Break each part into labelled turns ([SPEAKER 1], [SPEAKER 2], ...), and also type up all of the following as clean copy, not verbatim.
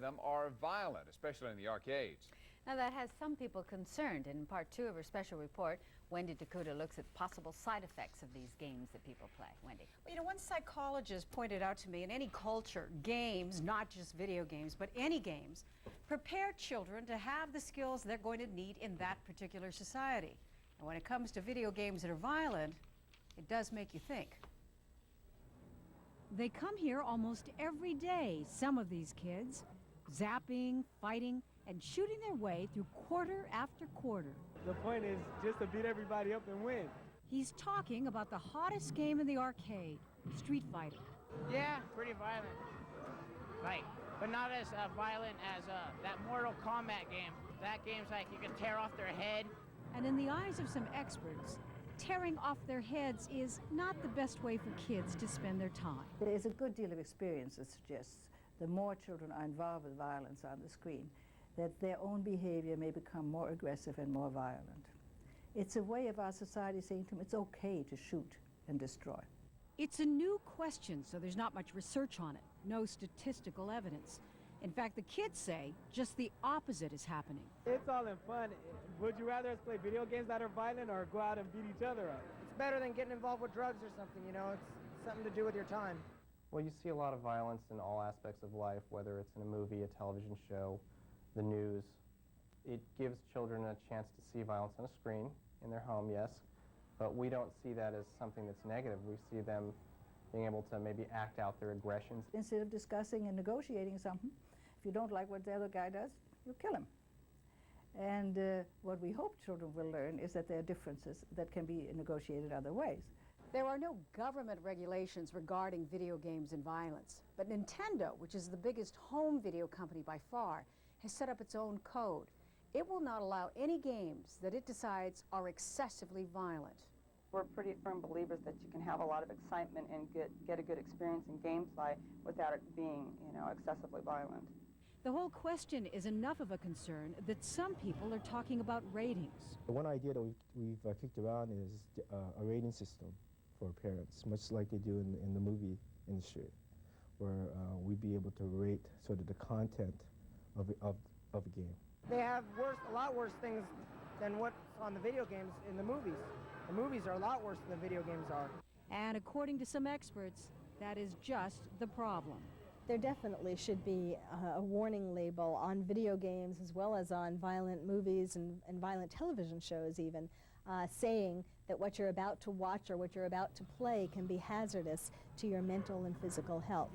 [SPEAKER 1] of them are violent, especially in the arcades.
[SPEAKER 2] Now that has some people concerned. In part 2 of her special report, Wendy Dakuta looks at possible side effects of these games that people play. Wendy.
[SPEAKER 3] Well, you know, one psychologist pointed out to me, in any culture, games, not just video games, but any games, prepare children to have the skills they're going to need in that particular society. And when it comes to video games that are violent, it does make you think.
[SPEAKER 4] They come here almost every day, some of these kids, zapping, fighting, and shooting their way through quarter after quarter.
[SPEAKER 5] The point is just to beat everybody up and win.
[SPEAKER 4] He's talking about the hottest game in the arcade, Street Fighter.
[SPEAKER 6] Yeah, pretty violent. Like, but not as violent as that Mortal Kombat game. That game's like you can tear off their head.
[SPEAKER 4] And in the eyes of some experts, tearing off their heads is not the best way for kids to spend their time.
[SPEAKER 7] There is a good deal of experience that suggests the more children are involved with violence on the screen, that their own behavior may become more aggressive and more violent. It's a way of our society saying to them it's okay to shoot and destroy.
[SPEAKER 4] It's a new question, so there's not much research on it, no statistical evidence. In fact, the kids say just the opposite is happening.
[SPEAKER 5] It's all in fun. Would you rather us play video games that are violent or go out and beat each other up?
[SPEAKER 8] It's better than getting involved with drugs or something, you know. It's something to do with your time.
[SPEAKER 9] Well, you see a lot of violence in all aspects of life, whether it's in a movie, a television show, the news. It gives children a chance to see violence on a screen in their home, yes, but we don't see that as something that's negative. We see them being able to maybe act out their aggressions.
[SPEAKER 7] Instead of discussing and negotiating something, if you don't like what the other guy does, you kill him. And what we hope children will learn is that there are differences that can be negotiated other ways.
[SPEAKER 3] There are no government regulations regarding video games and violence, but Nintendo, which is the biggest home video company by far, has set up its own code. It will not allow any games that it decides are excessively violent.
[SPEAKER 10] We're pretty firm believers that you can have a lot of excitement and get a good experience in gameplay without it being, you know, excessively violent.
[SPEAKER 4] The whole question is enough of a concern that some people are talking about ratings.
[SPEAKER 11] One idea that we've kicked around is a rating system for parents, much like they do in the movie industry, where we'd be able to rate sort of the content of a game.
[SPEAKER 8] They have a lot worse things than what's on the video games in the movies. The movies are a lot worse than the video games are.
[SPEAKER 4] And according to some experts, that is just the problem.
[SPEAKER 12] There definitely should be a warning label on video games as well as on violent movies and violent television shows even, saying that what you're about to watch or what you're about to play can be hazardous to your mental and physical health.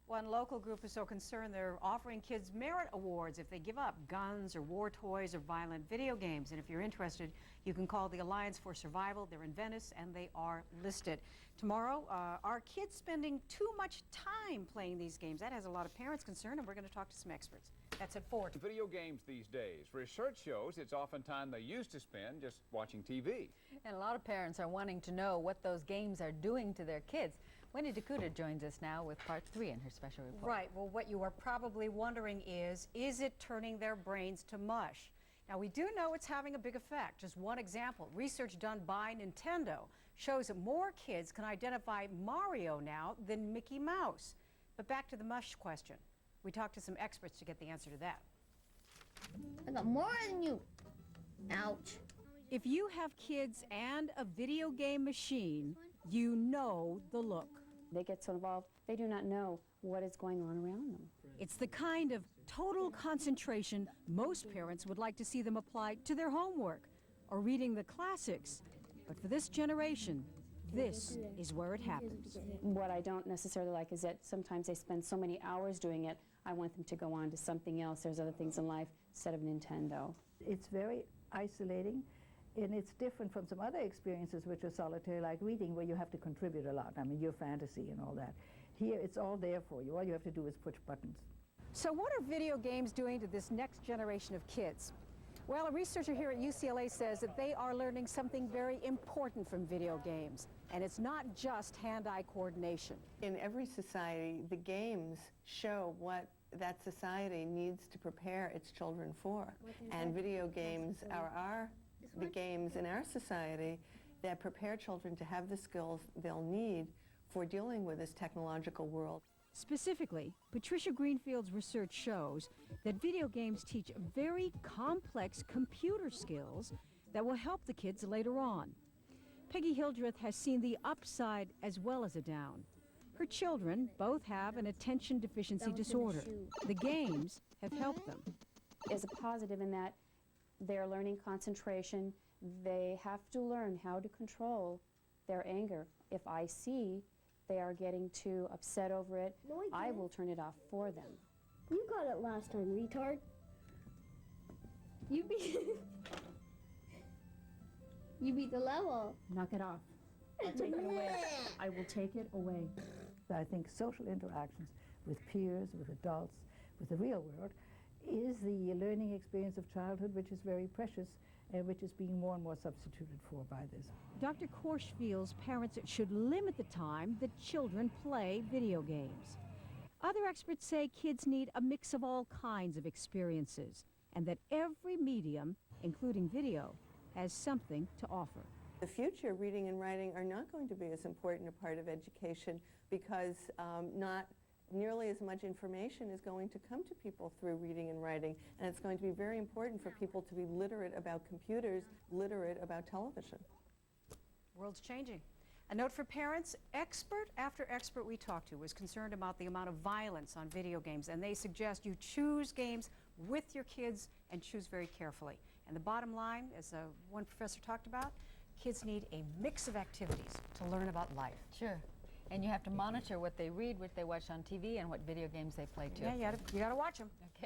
[SPEAKER 3] One local group is so concerned they're offering kids merit awards if they give up guns or war toys or violent video games. And if you're interested, you can call the Alliance for Survival. They're in Venice and they are listed. Tomorrow, are kids spending too much time playing these games? That has a lot of parents concerned, and we're going to talk to some experts. That's at 4.
[SPEAKER 1] Video games these days. Research shows it's often time they used to spend just watching TV.
[SPEAKER 2] And a lot of parents are wanting to know what those games are doing to their kids. Wendy Dakuta joins us now with part 3 in her special report.
[SPEAKER 3] Right. Well, what you are probably wondering is it turning their brains to mush? Now, we do know it's having a big effect. Just one example, research done by Nintendo shows that more kids can identify Mario now than Mickey Mouse. But back to the mush question. We talked to some experts to get the answer to that.
[SPEAKER 13] I got more than you. Ouch.
[SPEAKER 4] If you have kids and a video game machine, you know the look.
[SPEAKER 14] They get so involved, they do not know what is going on around them.
[SPEAKER 4] It's the kind of total concentration most parents would like to see them apply to their homework or reading the classics. But for this generation, this is where it happens.
[SPEAKER 14] What I don't necessarily like is that sometimes they spend so many hours doing it, I want them to go on to something else. There's other things in life instead of Nintendo.
[SPEAKER 7] It's very isolating, and it's different from some other experiences which are solitary, like reading, where you have to contribute a lot. I mean, your fantasy and all that. Here, it's all there for you. All you have to do is push buttons.
[SPEAKER 3] So what are video games doing to this next generation of kids? Well, a researcher here at UCLA says that they are learning something very important from video games, and it's not just hand-eye coordination.
[SPEAKER 15] In every society, the games show what that society needs to prepare its children for. And video games are the games in our society that prepare children to have the skills they'll need for dealing with this technological world.
[SPEAKER 4] Specifically, Patricia Greenfield's research shows that video games teach very complex computer skills that will help the kids later on. Peggy Hildreth has seen the upside as well as a down. Her children both have an attention deficiency disorder. The games have helped them.
[SPEAKER 14] Is a positive in that they're learning concentration. They have to learn how to control their anger. If I see they are getting too upset over it, I will turn it off for them.
[SPEAKER 13] You got it last time, retard. You beat You beat the level.
[SPEAKER 16] Knock it off. I'll take it away. I will take it away.
[SPEAKER 7] I think social interactions with peers, with adults, with the real world is the learning experience of childhood, which is very precious and which is being more and more substituted for by this.
[SPEAKER 4] Dr. Korsch feels parents should limit the time that children play video games. Other experts say kids need a mix of all kinds of experiences and that every medium, including video, has something to offer.
[SPEAKER 15] The future, reading and writing are not going to be as important a part of education because not nearly as much information is going to come to people through reading and writing, and it's going to be very important for people to be literate about computers, literate about television.
[SPEAKER 3] World's changing. A note for parents, expert after expert we talked to was concerned about the amount of violence on video games, and they suggest you choose games with your kids and choose very carefully. And the bottom line, as one professor talked about, kids need a mix of activities to learn about life.
[SPEAKER 2] Sure. And you have to monitor what they read, what they watch on TV, and what video games they play too.
[SPEAKER 3] Yeah, you gotta watch them.
[SPEAKER 2] Okay.